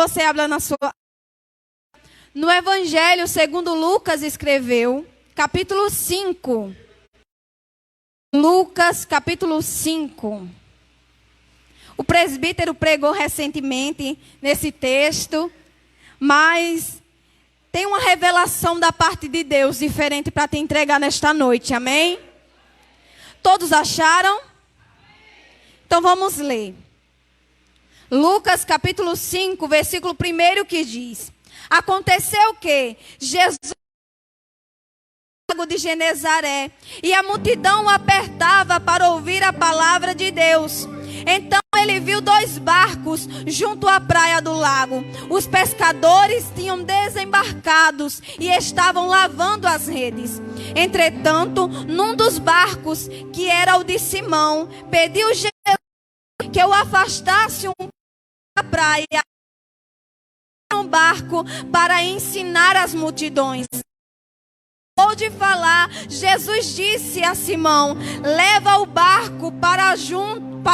Você habla no Evangelho segundo Lucas escreveu, capítulo 5. Lucas, capítulo 5. O presbítero pregou recentemente nesse texto, mas tem uma revelação da parte de Deus diferente para te entregar nesta noite, amém? Todos acharam? Então vamos ler. Lucas capítulo 5, versículo 1 que diz: aconteceu que Jesus de Genezaré, e a multidão o apertava para ouvir a palavra de Deus. Então ele viu 2 barcos junto à praia do lago. Os pescadores tinham desembarcados e estavam lavando as redes. Entretanto, num dos barcos, que era o de Simão, pediu Jesus que o afastasse um pouco da praia, um barco para ensinar as multidões. De falar, Jesus disse a Simão: leva o barco para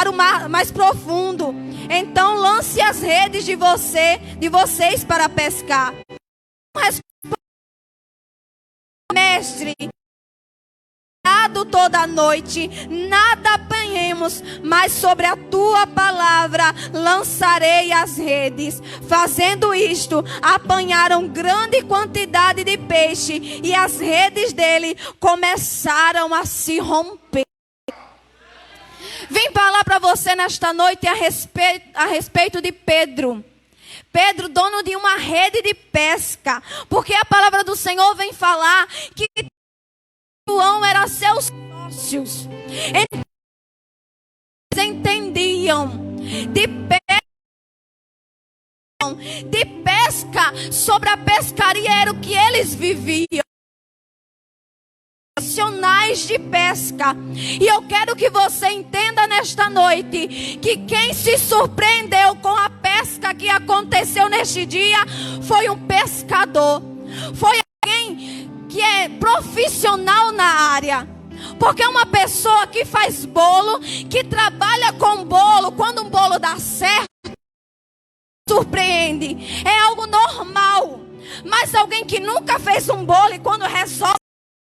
o mar mais profundo. Então lance as redes de vocês para pescar. Mestre, toda a noite, nada apanhemos, mas sobre a tua palavra lançarei as redes. Fazendo isto, apanharam grande quantidade de peixe, e as redes dele começaram a se romper. Vim falar para você nesta noite a respeito de Pedro. Pedro, dono de uma rede de pesca, porque a palavra do Senhor vem falar que João era seus sócios. Eles entendiam de pesca, sobre a pescaria era o que eles viviam. Profissionais de pesca. E eu quero que você entenda nesta noite que quem se surpreendeu com a pesca que aconteceu neste dia foi um pescador. Foi alguém que é profissional na área. Porque uma pessoa que faz bolo, que trabalha com bolo, quando um bolo dá certo, surpreende. É algo normal. Mas alguém que nunca fez um bolo e quando resolve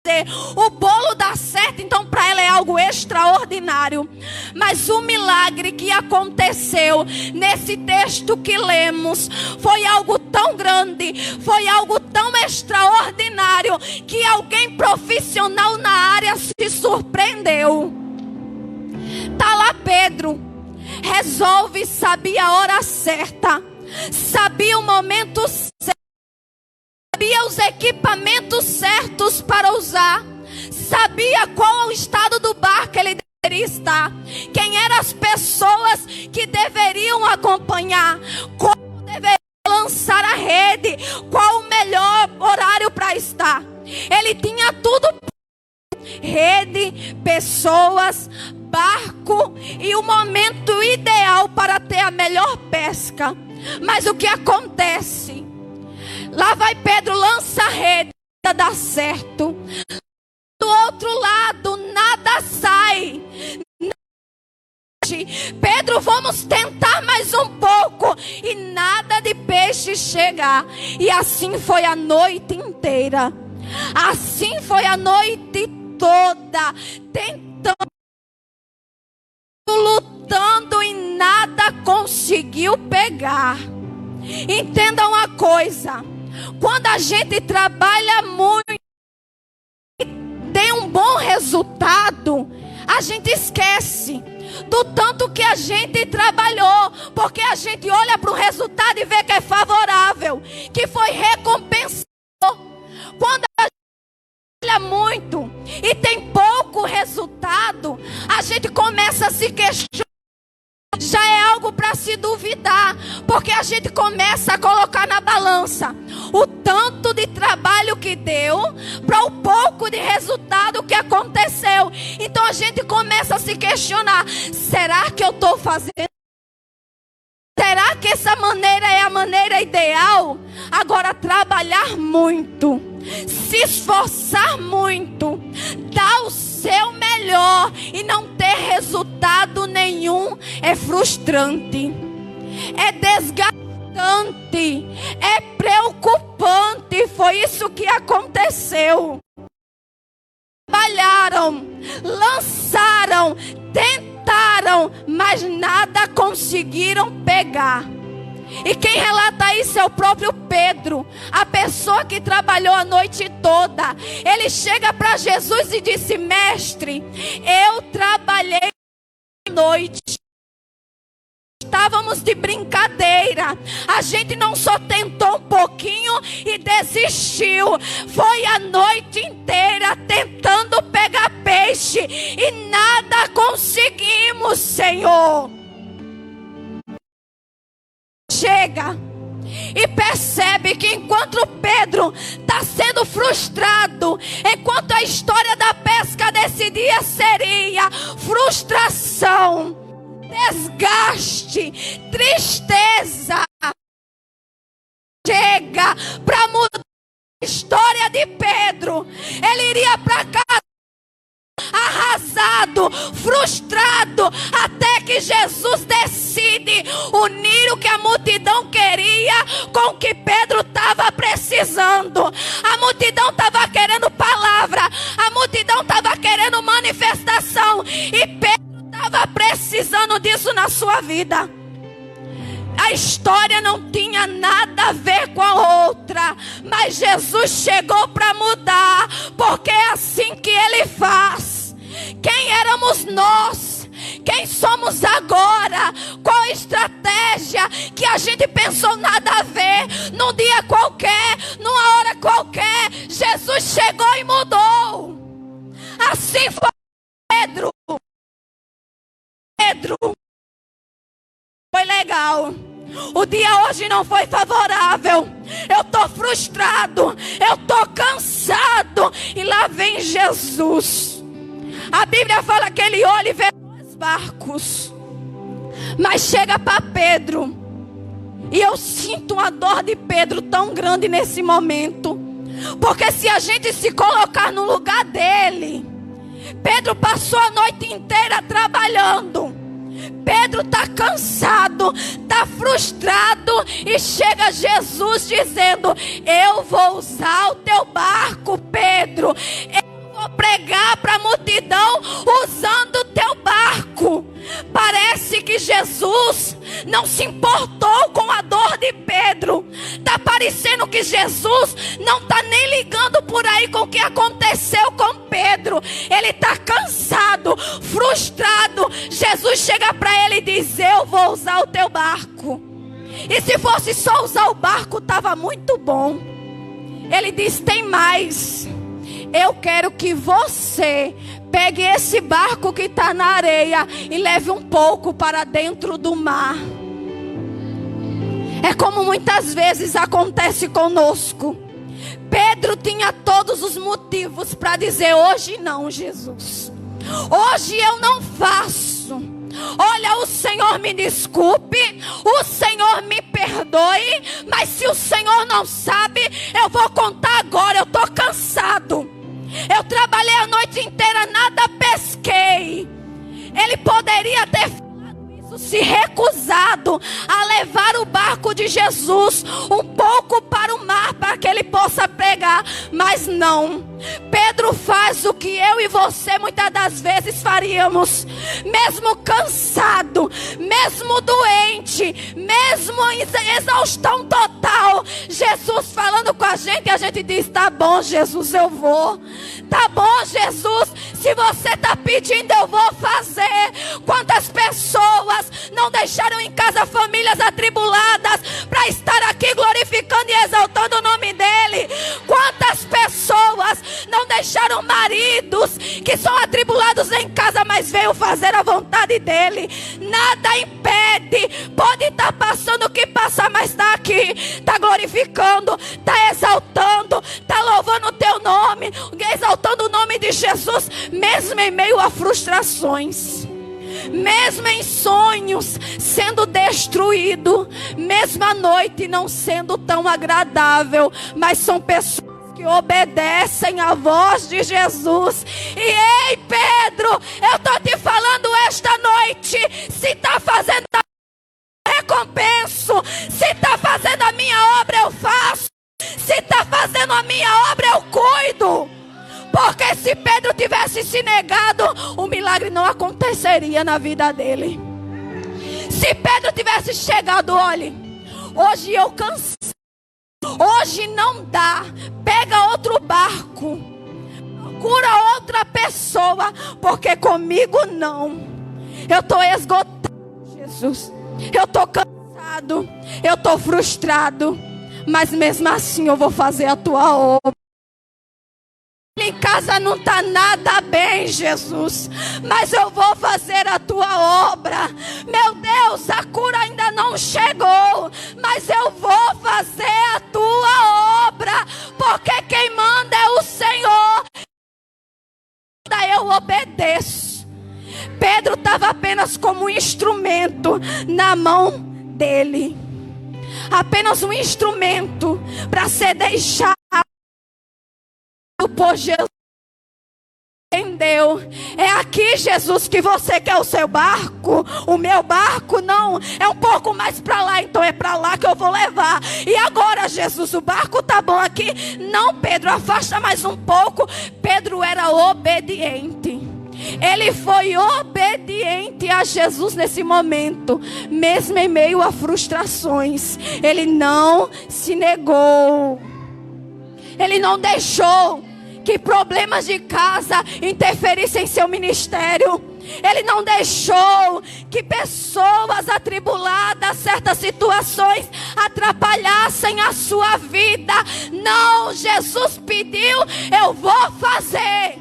fazer, o bolo dá certo, então para ela é algo extraordinário. Mas o milagre que aconteceu nesse texto que lemos foi algo tão grande, foi algo tão extraordinário, que alguém profissional na área se surpreendeu. Tá lá Pedro, resolve, sabia a hora certa, sabia o momento certo, sabia os equipamentos certos para usar, sabia qual o estado do barco ele deveria estar, quem eram as pessoas que deveriam acompanhar, como deveria lançar a rede, qual o melhor horário para estar. Ele tinha tudo: rede, pessoas, barco e o momento ideal para ter a melhor pesca. Mas o que acontece? Lá vai Pedro, lança a rede, nada dá certo. Do outro lado, nada sai. Pedro, vamos tentar mais um pouco. E nada de peixe chegar. E assim foi a noite inteira. Assim foi a noite toda. Tentando, lutando e nada conseguiu pegar. Entenda uma coisa. Quando a gente trabalha muito e tem um bom resultado, a gente esquece do tanto que a gente trabalhou, porque a gente olha para o resultado e vê que é favorável, que foi recompensado. Quando a gente trabalha muito e tem pouco resultado, a gente começa a se questionar. Já é algo para se duvidar, porque a gente começa a colocar na balança o tanto de trabalho que deu para o pouco de resultado que aconteceu. Então a gente começa a se questionar: será que eu estou fazendo? Será que essa maneira é a maneira ideal? Agora, trabalhar muito, se esforçar muito, dar o seu melhor e não ter resultado nenhum é frustrante, é desgastante. é preocupante. Foi isso que aconteceu. Trabalharam, lançaram, tentaram, mas nada conseguiram pegar. E quem relata isso é o próprio Pedro, a pessoa que trabalhou a noite toda. Ele chega para Jesus e disse: mestre, eu trabalhei a noite. Estávamos de brincadeira. A gente não só tentou um pouquinho e desistiu. Foi a noite inteira tentando pegar peixe e nada conseguimos, Senhor. Chega e percebe que enquanto Pedro está sendo frustrado, enquanto a história da pesca desse dia seria frustração, desgaste, tristeza, chega para mudar a história de Pedro. Ele iria para casa arrasado, frustrado, até que Jesus decide unir o que a multidão queria com o que Pedro estava precisando. A multidão estava querendo palavra, a multidão estava querendo manifestação, e Pedro estava precisando disso na sua vida. A história não tinha nada a ver com a outra, mas Jesus chegou para mudar, porque é assim que Ele faz. Quem éramos nós? Quem somos agora? Qual estratégia que a gente pensou nada a ver? Num dia qualquer, numa hora qualquer, Jesus chegou e mudou. Assim foi Pedro. Foi legal. O dia hoje não foi favorável. Eu estou frustrado. Eu estou cansado. E lá vem Jesus. A Bíblia fala que ele olha e vê dois barcos. Mas chega para Pedro. E eu sinto uma dor de Pedro tão grande nesse momento. Porque se a gente se colocar no lugar dele, Pedro passou a noite inteira trabalhando. Pedro está cansado, está frustrado, e chega Jesus dizendo: eu vou usar o teu barco, Pedro. Eu vou pregar para a multidão usando o teu barco. Parece que Jesus não se importou com a dor de Pedro. Está parecendo que Jesus não está nem ligando por aí com o que aconteceu com Pedro. Ele está cansado, frustrado. Jesus chega para ele e diz: eu vou usar o teu barco. E se fosse só usar o barco, estava muito bom. Ele diz: tem mais. Eu quero que você pegue esse barco que está na areia e leve um pouco para dentro do mar. É como muitas vezes acontece conosco. Pedro tinha todos os motivos para dizer: hoje não, Jesus. Hoje eu não faço. Olha, o Senhor me desculpe, o Senhor me perdoe, mas se o Senhor não sabe, eu vou contar agora. Eu estou cansado. Eu trabalhei a noite inteira, nada pesquei. Ele poderia ter falado isso, se recusado a levar o barco de Jesus um pouco para o mar, para que ele possa pregar. Mas não. Pedro faz o que eu e você muitas das vezes faríamos. Mesmo cansado, mesmo doente, mesmo em exaustão total, Jesus falando com a gente diz: tá bom, Jesus, eu vou. Tá bom, Jesus, se você está pedindo, eu vou fazer. Quantas pessoas não deixaram em casa famílias atribuladas para estar aqui glorificando e exaltando o nome dEle? Quantas pessoas não deixaram maridos que são atribulados em casa, mas veio fazer a vontade dEle? Nada impede. Pode estar passando o que passar, mas está aqui, está glorificando, está exaltando, está louvando o teu nome, exaltando o nome de Jesus, mesmo em meio a frustrações, mesmo em sonhos sendo destruído, mesmo à noite não sendo tão agradável, mas são pessoas que obedecem à voz de Jesus. E ei, Pedro, eu estou te falando esta noite, se está fazendo, recompenso. Se está fazendo a minha obra, eu faço. Se está fazendo a minha obra, eu cuido. Porque se Pedro tivesse se negado, o milagre não aconteceria na vida dele. Se Pedro tivesse chegado, olhe, hoje eu cansei, hoje não dá, pega outro barco, procura outra pessoa, porque comigo não. Eu estou esgotado, Jesus. Eu estou cansado, eu estou frustrado, mas mesmo assim eu vou fazer a tua obra. Em casa não está nada bem, Jesus, mas eu vou fazer a tua obra. Meu Deus, a cura ainda não chegou, mas eu vou fazer a tua obra, porque quem manda é o Senhor. Eu obedeço. Pedro estava apenas como um instrumento na mão dele, apenas um instrumento para ser deixado por Jesus. Entendeu? É aqui, Jesus, que você quer o seu barco. O meu barco não, é um pouco mais para lá, então é para lá que eu vou levar. E agora, Jesus, o barco tá bom aqui? Não, Pedro, afasta mais um pouco. Pedro era obediente. Ele foi obediente a Jesus nesse momento, mesmo em meio a frustrações. Ele não se negou. Ele não deixou que problemas de casa interferissem em seu ministério. Ele não deixou que pessoas atribuladas, certas situações, atrapalhassem a sua vida. Não, Jesus pediu, eu vou fazer.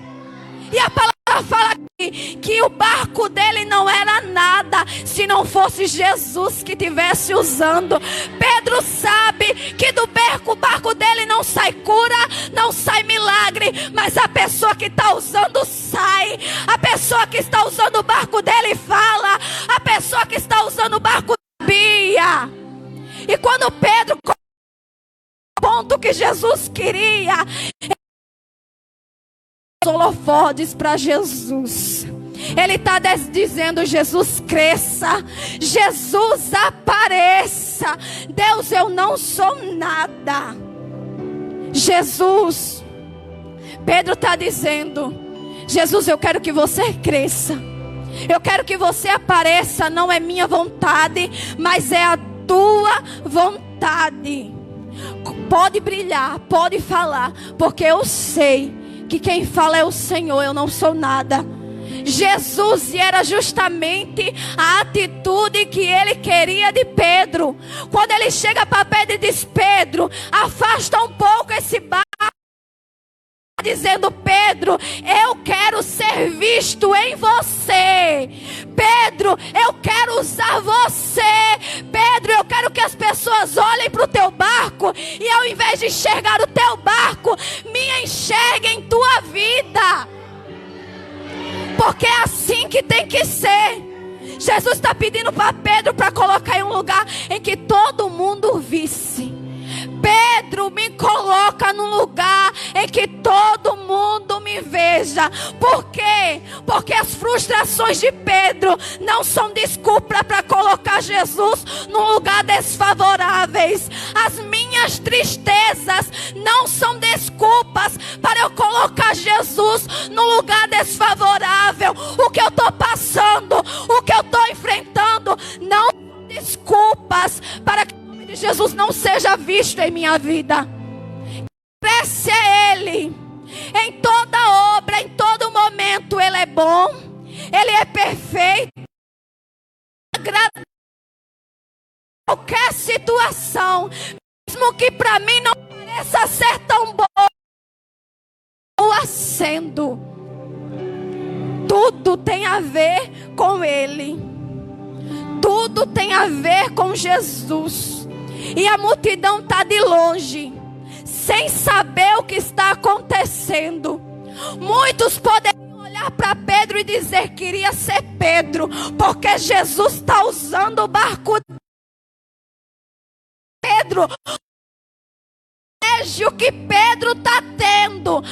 E a palavra fala aqui que o barco dele não era nada se não fosse Jesus que estivesse usando. Pedro sabe que do barco dele não sai cura, não sai milagre, mas a pessoa que está usando sai. A pessoa que está usando o barco dele fala. A pessoa que está usando o barco sabia. E quando Pedro o ponto que Jesus queria, holofotes para Jesus. Ele está dizendo: Jesus cresça, Jesus apareça. Deus, eu não sou nada. Jesus, Pedro está dizendo: Jesus, eu quero que você cresça, eu quero que você apareça. Não é minha vontade, mas é a tua vontade. Pode brilhar, pode falar, porque eu sei que quem fala é o Senhor, eu não sou nada. Jesus, e era justamente a atitude que ele queria de Pedro. Quando ele chega para Pedro e diz: Pedro, afasta um pouco esse barco, dizendo: Pedro, eu quero ser visto em você. Pedro, eu quero usar você. Pedro, eu quero que as pessoas olhem para o teu barco e ao invés de enxergar o teu barco, me enxerguem em tua vida. Porque é assim que tem que ser. Jesus está pedindo para Pedro para colocar em um lugar em que todo mundo visse. Pedro, me coloca num lugar em que todo mundo me veja. Por quê? Porque as frustrações de Pedro não são desculpa para colocar Jesus num lugar desfavoráveis. As minhas tristezas não são desculpas para eu colocar Jesus num lugar desfavorável. O que eu estou passando, o que eu estou enfrentando, não são desculpas para que Jesus não seja visto em minha vida. Cresce a Ele em toda obra, em todo momento. Ele é bom, Ele é perfeito, agrada qualquer situação, mesmo que para mim não pareça ser tão boa, continua sendo. Tudo tem a ver com Ele, tudo tem a ver com Jesus. E a multidão está de longe, sem saber o que está acontecendo. Muitos poderiam olhar para Pedro e dizer: queria ser Pedro, porque Jesus está usando o barco de Pedro. O que Pedro está tendo,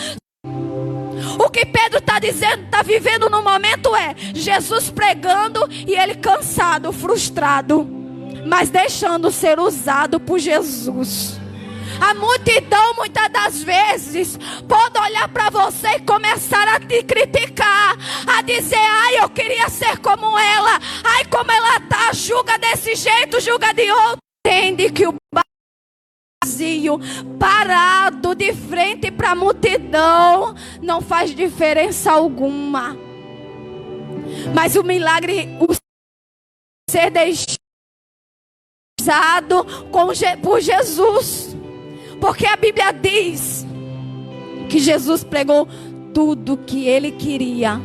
o que Pedro está dizendo, está vivendo no momento é Jesus pregando e ele cansado, frustrado. mas deixando ser usado por Jesus. A multidão muitas das vezes pode olhar para você e começar a te criticar, a dizer: ai, eu queria ser como ela, ai, como ela tá, julga desse jeito, julga de outro. Entende que o vazio, parado de frente para a multidão, não faz diferença alguma. Mas o milagre, o ser deixado por Jesus. Porque a Bíblia diz que Jesus pregou tudo que ele queria.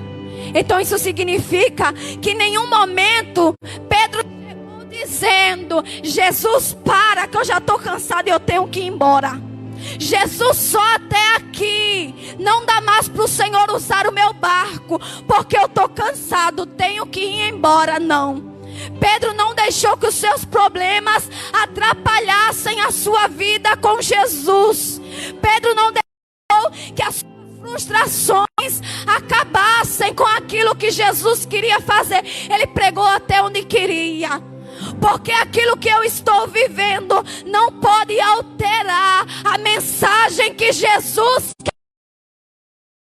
Então isso significa que em nenhum momento Pedro chegou dizendo: Jesus, para, que eu já estou cansado e eu tenho que ir embora. Jesus, só até aqui. Não dá mais para o Senhor usar o meu barco, porque eu estou cansado, tenho que ir embora. Não. Pedro não deixou que os seus problemas atrapalhassem a sua vida com Jesus. Pedro não deixou que as suas frustrações acabassem com aquilo que Jesus queria fazer. Ele pregou até onde queria. Porque aquilo que eu estou vivendo não pode alterar a mensagem que Jesus quer.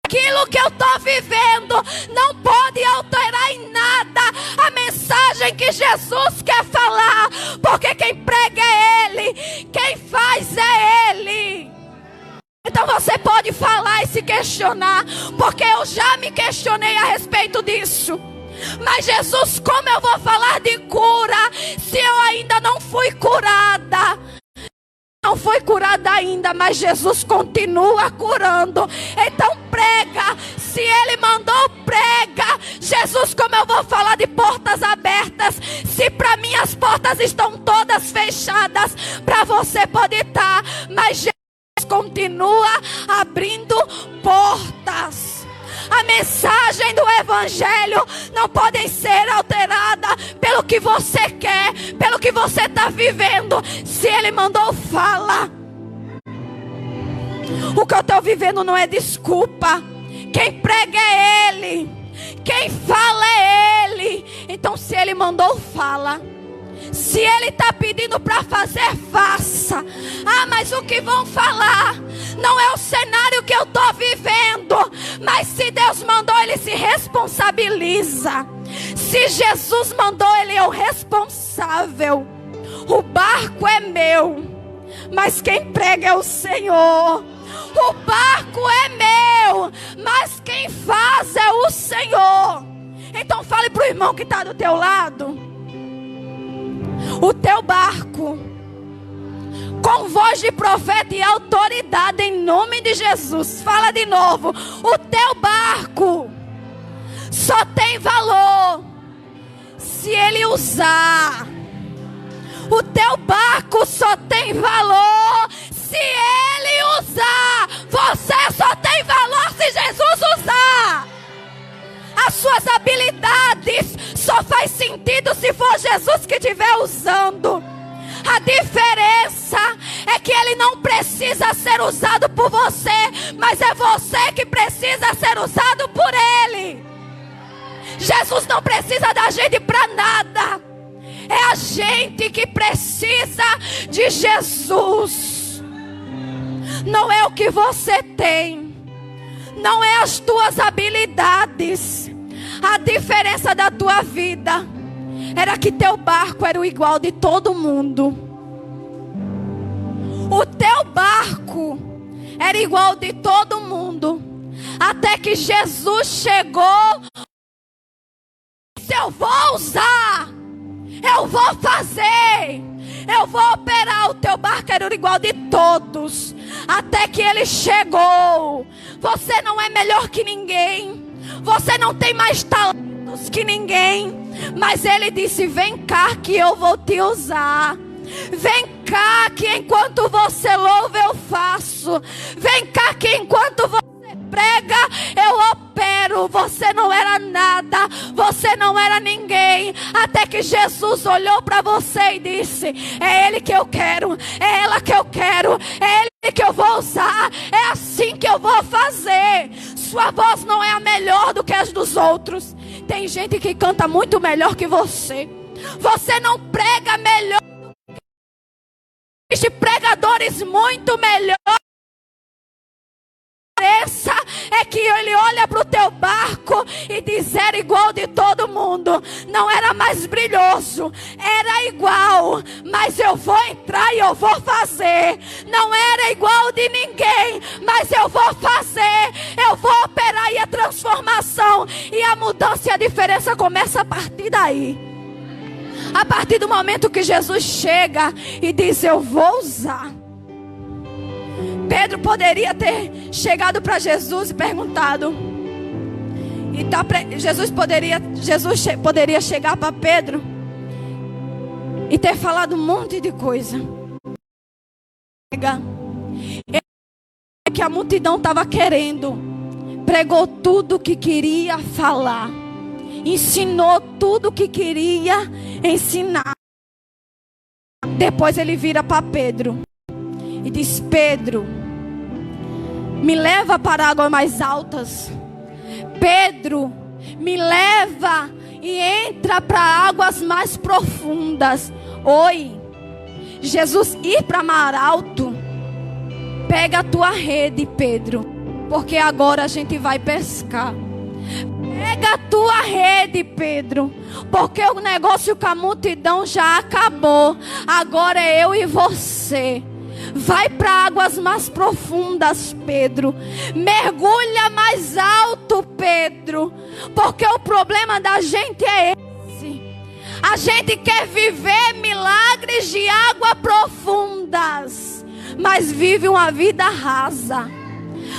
Aquilo que eu estou vivendo não pode alterar em nada a mensagem que Jesus quer falar. Porque quem prega é Ele, quem faz é Ele. Então você pode falar e se questionar, porque eu já me questionei a respeito disso. Mas Jesus, como eu vou falar de cura se eu ainda não fui curada? Não foi curada ainda, mas Jesus continua curando. Então prega, se Ele mandou, prega. Jesus, como eu vou falar de portas abertas, se para mim as portas estão todas fechadas, para você pode estar, mas Jesus continua abrindo portas. A mensagem do Evangelho não pode ser alterada pelo que você quer, pelo que você está vivendo. Se Ele mandou, fala. O que eu estou vivendo não é desculpa. Quem prega é Ele, quem fala é Ele. Então se Ele mandou, fala. Se Ele está pedindo para fazer, faça. Ah, mas o que vão falar não é o cenário que eu estou vivendo. Mas se Deus mandou, Ele se responsabiliza. Se Jesus mandou, Ele é o responsável. O barco é meu, mas quem prega é o Senhor. O barco é meu, mas quem faz é o Senhor. Então fale para o irmão que está do teu lado: o teu barco, com voz de profeta e autoridade, em nome de Jesus. Fala de novo: o teu barco só tem valor se ele usar. O teu barco só tem valor se ele usar. Você só tem valor se Jesus usar. As suas habilidades só faz sentido se for Jesus que estiver usando. A diferença é que Ele não precisa ser usado por você, mas é você que precisa ser usado por Ele. Jesus não precisa da gente para nada. É a gente que precisa de Jesus. Não é o que você tem, não é as tuas habilidades. A diferença da tua vida era que teu barco era o igual de todo mundo. O teu barco era igual de todo mundo, até que Jesus chegou. Se eu vou usar, eu vou fazer, eu vou operar. O teu barco era igual de todos, até que Ele chegou. Você não é melhor que ninguém, você não tem mais talentos que ninguém, mas Ele disse: vem cá que eu vou te usar. Vem cá que enquanto você louva eu faço. Vem cá que enquanto você prega eu opero. Você não era nada, você não era ninguém, até que Jesus olhou para você e disse: é Ele que eu quero, é ela que eu quero, é Ele que eu vou usar, é assim que eu vou fazer. Sua voz não é a melhor do que as dos outros. Tem gente que canta muito melhor que você. Você não prega melhor. Existem pregadores muito melhores. É que ele olha para o teu barco e diz: era igual de todo mundo. Não era mais brilhoso, era igual, mas eu vou entrar e eu vou fazer. Não era igual de ninguém, mas eu vou fazer. Eu vou operar, e a transformação e a mudança e a diferença começa a partir daí. A partir do momento que Jesus chega e diz: eu vou usar. Pedro poderia ter chegado para Jesus e perguntado. Jesus poderia chegar para Pedro e ter falado um monte de coisa. Que a multidão estava querendo. Pregou tudo o que queria falar. Ensinou tudo o que queria ensinar. Depois ele vira para Pedro e diz: Pedro, me leva para águas mais altas. Pedro, me leva e entra para águas mais profundas. Oi, Jesus ir para mar alto. Pega a tua rede, Pedro, porque agora a gente vai pescar. Pega a tua rede, Pedro, porque o negócio com a multidão já acabou. Agora é eu e você. Vai para águas mais profundas, Pedro. Mergulha mais alto, Pedro. Porque o problema da gente é esse. A gente quer viver milagres de águas profundas, mas vive uma vida rasa.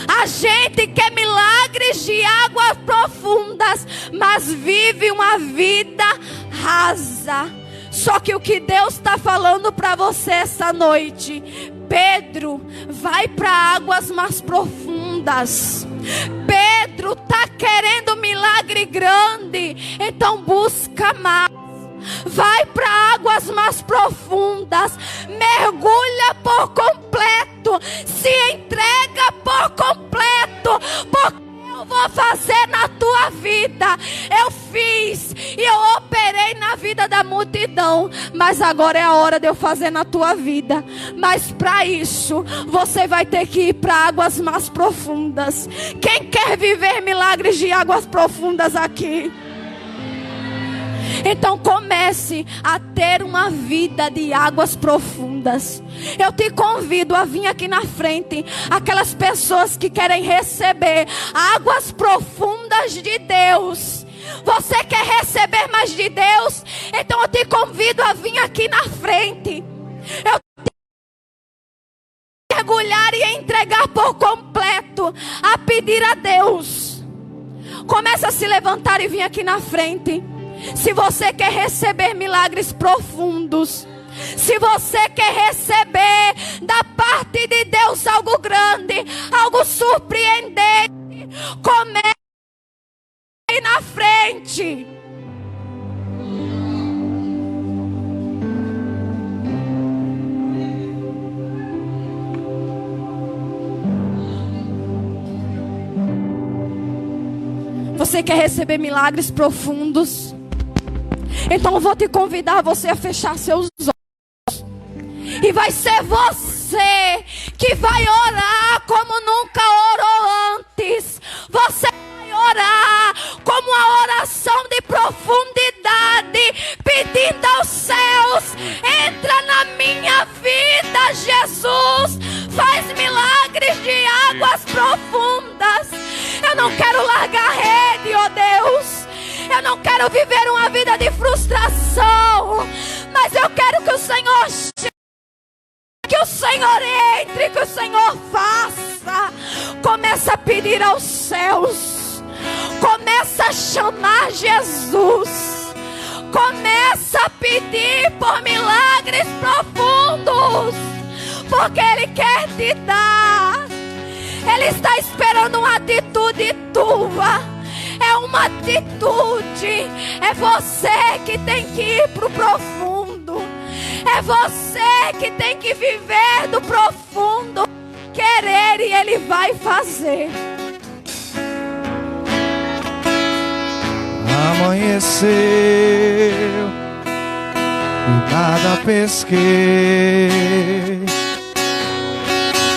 A gente quer milagres de águas profundas, mas vive uma vida rasa. Só que o que Deus está falando para você essa noite: Pedro, vai para águas mais profundas. Pedro está querendo milagre grande, então busca mais. Vai para águas mais profundas. Mergulha por completo. Se entrega por completo. Porque eu vou fazer na tua vida. Eu fiz e eu operei na vida da multidão, mas agora é a hora de eu fazer na tua vida. Mas para isso você vai ter que ir para águas mais profundas. Quem quer viver milagres de águas profundas aqui? Então comece a ter uma vida de águas profundas. Eu te convido a vir aqui na frente. Aquelas pessoas que querem receber águas profundas de Deus. Você quer receber mais de Deus? Então eu te convido a vir aqui na frente. Eu te mergulhar e entregar por completo. A pedir a Deus. Começa a se levantar e vir aqui na frente. Se você quer receber milagres profundos, se você quer receber da parte de Deus algo grande, algo surpreendente, comece aí na frente. Você quer receber milagres profundos? Então eu vou te convidar você a fechar seus olhos. E vai ser você que vai orar como nunca orou antes. Você vai orar como uma oração de profundidade, pedindo aos céus: entra na minha vida, Jesus. Faz milagres de águas profundas. Eu não quero largar a rede, ó Deus. Eu não quero viver uma vida de frustração, mas eu quero que o Senhor chegue, que o Senhor entre, que o Senhor faça. Começa a pedir aos céus, começa a chamar Jesus, começa a pedir por milagres profundos, porque Ele quer te dar. Ele está esperando uma atitude tua. É uma atitude. É você que tem que ir para o profundo. É você que tem que viver do profundo. Querer, e Ele vai fazer. Amanheceu nada pesquei.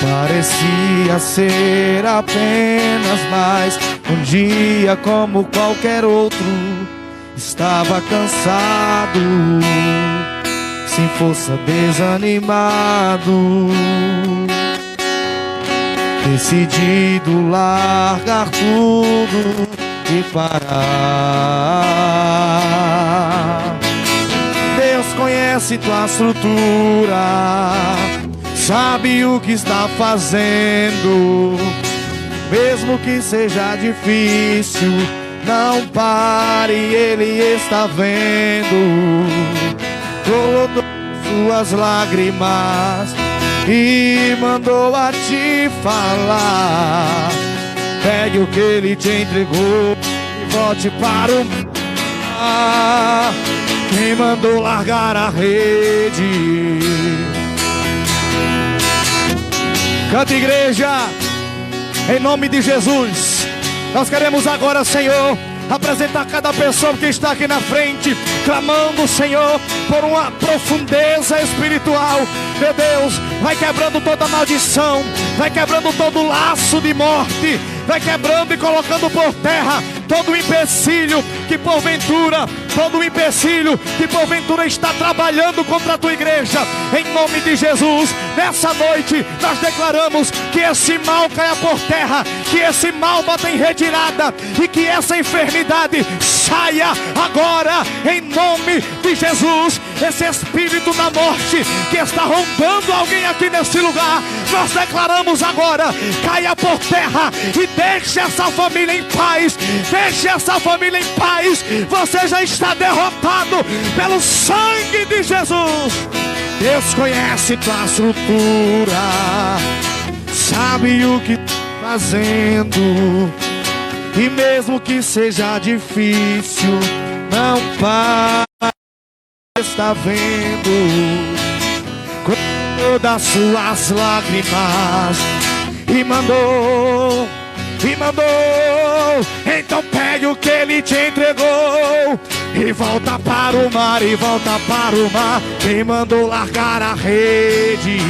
Parecia ser apenas mais um dia como qualquer outro. Estava cansado, sem força, desanimado, decidido largar tudo e parar. Deus conhece tua estrutura, sabe o que está fazendo. Mesmo que seja difícil, não pare, Ele está vendo. Colocou suas lágrimas e mandou a te falar. Pegue o que Ele te entregou e volte para o mar. Quem mandou largar a rede? Canta, igreja, em nome de Jesus. Nós queremos agora, Senhor, apresentar cada pessoa que está aqui na frente, clamando, Senhor, por uma profundeza espiritual. Meu Deus, vai quebrando toda maldição, vai quebrando todo laço de morte, vai quebrando e colocando por terra todo o empecilho que porventura, está trabalhando contra a tua igreja. Em nome de Jesus, nessa noite nós declaramos que esse mal caia por terra, que esse mal bata em retirada e que essa enfermidade saia agora, em nome de Jesus. Esse espírito da morte que está rondando alguém aqui nesse lugar, nós declaramos agora, caia por terra e deixe essa família em paz. Deixe essa família em paz. Você já está derrotado pelo sangue de Jesus. Deus conhece tua estrutura, sabe o que está fazendo. E mesmo que seja difícil, não para, está vendo. Todas suas lágrimas e mandou. Então pegue o que Ele te entregou e volta para o mar, Quem mandou largar a rede?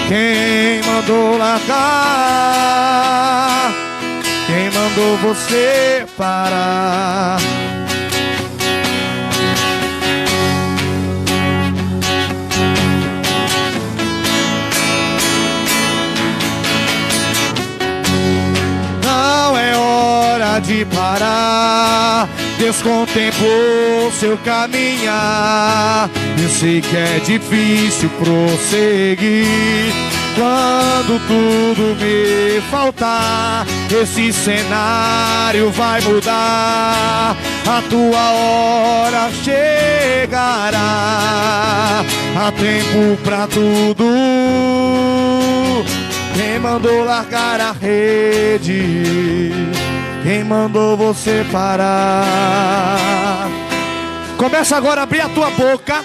Quem mandou largar? Quem mandou você parar? Não é hora de parar. Deus contemplou seu caminhar. Eu sei que é difícil prosseguir quando tudo me faltar. Esse cenário vai mudar, a tua hora chegará. Há tempo pra tudo. Quem mandou largar a rede? Quem mandou você parar? Começa agora a abrir a tua boca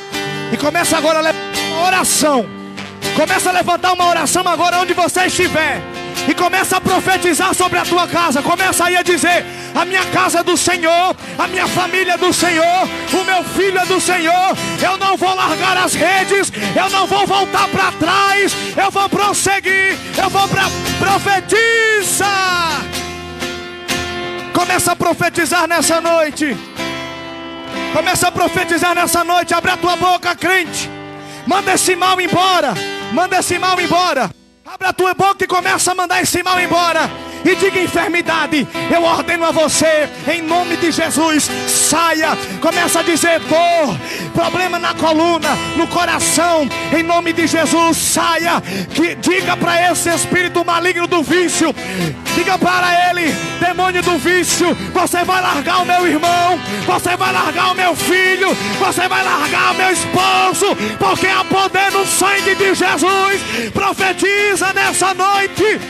e começa agora a levantar uma oração. Começa a levantar uma oração agora onde você estiver. E começa a profetizar sobre a tua casa. Começa aí a dizer: a minha casa é do Senhor, a minha família é do Senhor, o meu filho é do Senhor. Eu não vou largar as redes, eu não vou voltar para trás, eu vou prosseguir, eu vou profetizar. Começa a profetizar nessa noite. Começa a profetizar nessa noite. Abre a tua boca, crente. Manda esse mal embora. Manda esse mal embora. Abre a tua boca e começa a mandar esse mal embora. E diga: enfermidade, eu ordeno a você, em nome de Jesus, saia. Começa a dizer: dor, problema na coluna, no coração, em nome de Jesus, saia. Que diga para esse espírito maligno do vício, diga para ele: demônio do vício, você vai largar o meu irmão, você vai largar o meu filho, você vai largar o meu esposo, porque há poder no sangue de Jesus. Profetiza nessa noite.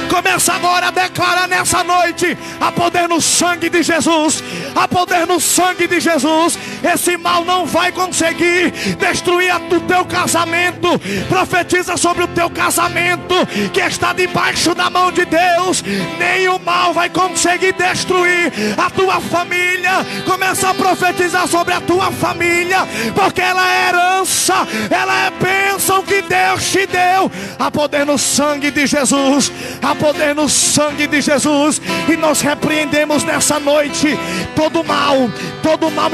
Começa agora a declarar nessa noite: há poder no sangue de Jesus, há poder no sangue de Jesus. esse mal não vai conseguir destruir o teu casamento. Profetiza sobre o teu casamento que está debaixo da mão de Deus. Nenhum mal vai conseguir destruir a tua família. Começa a profetizar sobre a tua família, porque ela é herança, ela é bênção que Deus te deu. Há poder no sangue de Jesus, há poder no sangue de Jesus. E nós repreendemos nessa noite todo mal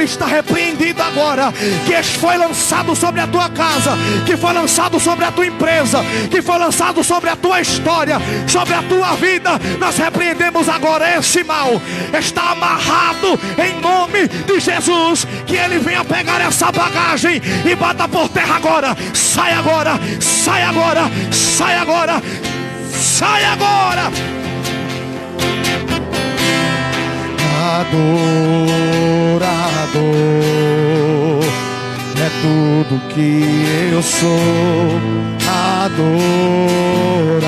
está repreendido agora, que foi lançado sobre a tua casa, que foi lançado sobre a tua empresa, que foi lançado sobre a tua história, sobre a tua vida. Nós repreendemos agora esse mal, está amarrado em nome de Jesus. Que ele venha pegar essa bagagem e bata por terra agora. Sai agora, sai agora, sai agora, sai agora. Adorador é tudo que eu sou. Adorador,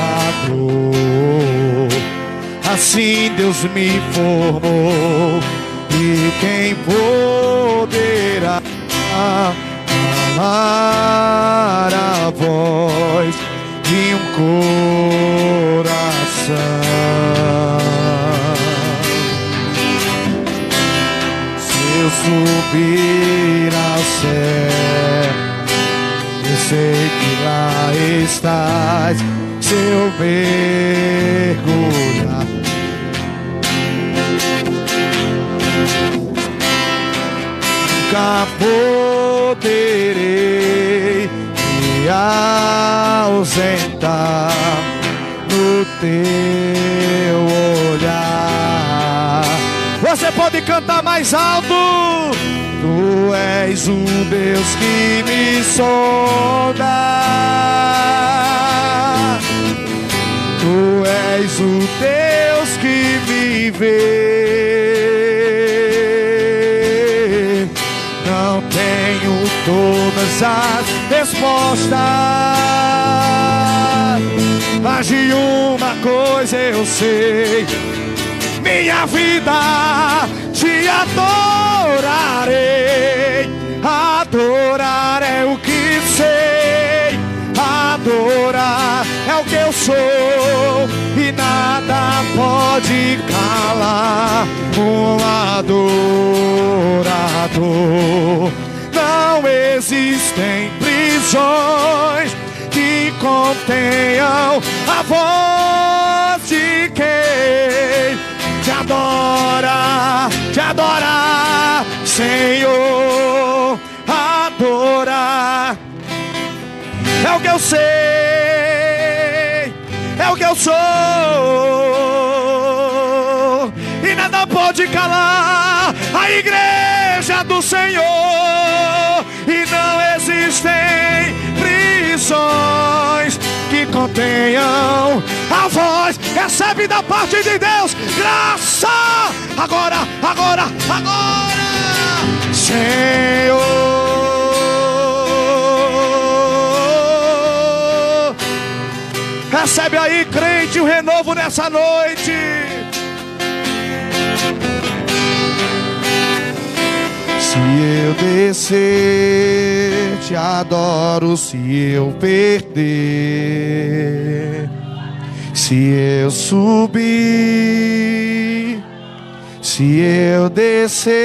assim Deus me formou. E quem poderá amar a voz de um coração? Eu subir ao céu, eu sei que lá estás. Se eu mergulhar, nunca poderei me ausentar no teu olhar. Você pode cantar mais alto. Tu és o Deus que me sonda. Tu és o Deus que me vê. Não tenho todas as respostas, mas de uma coisa eu sei: minha vida te adorarei. Adorar é o que sei, adorar é o que eu sou, e nada pode calar um adorador. Não existem prisões que contenham a voz de quem te adora, Senhor. Adorar é o que eu sei, é o que eu sou, e nada pode calar a igreja do Senhor. E não existem prisões que contenham a voz. Recebe da parte de Deus graça. Agora, agora, agora, Senhor. Recebe aí, crente, o renovo nessa noite. Se eu descer, te adoro. Se eu perder, se eu subir, se eu descer,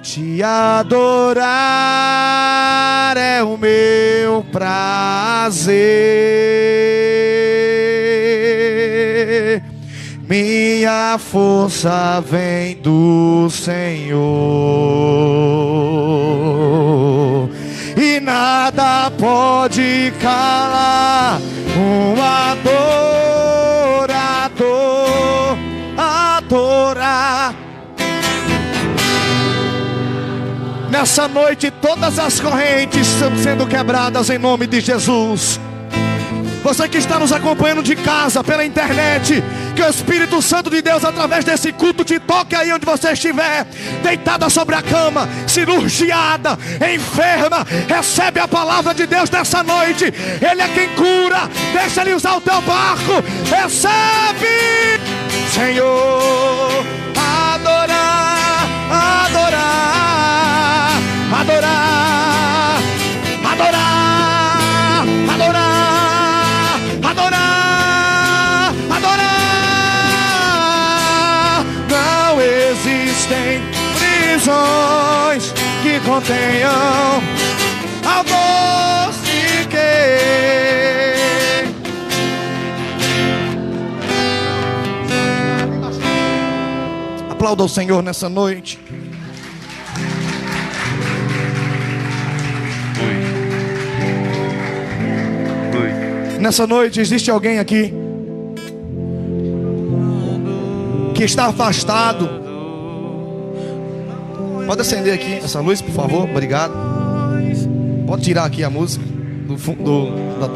te adorar é o meu prazer. Minha força vem do Senhor, e nada pode calar um adorador. Adorar. Nessa noite todas as correntes estão sendo quebradas em nome de Jesus. Você que está nos acompanhando de casa, pela internet, que o Espírito Santo de Deus, através desse culto, te toque aí onde você estiver, deitada sobre a cama, cirurgiada, enferma. Recebe a palavra de Deus nessa noite. Ele é quem cura. Deixa Ele usar o teu barco. Recebe, Senhor. Adorar, adorar. canções que contenham ao doce que aplauda o Senhor nessa noite. Nessa noite existe alguém aqui que está afastado. Pode acender aqui essa luz, por favor, obrigado. Pode tirar aqui a música da tela.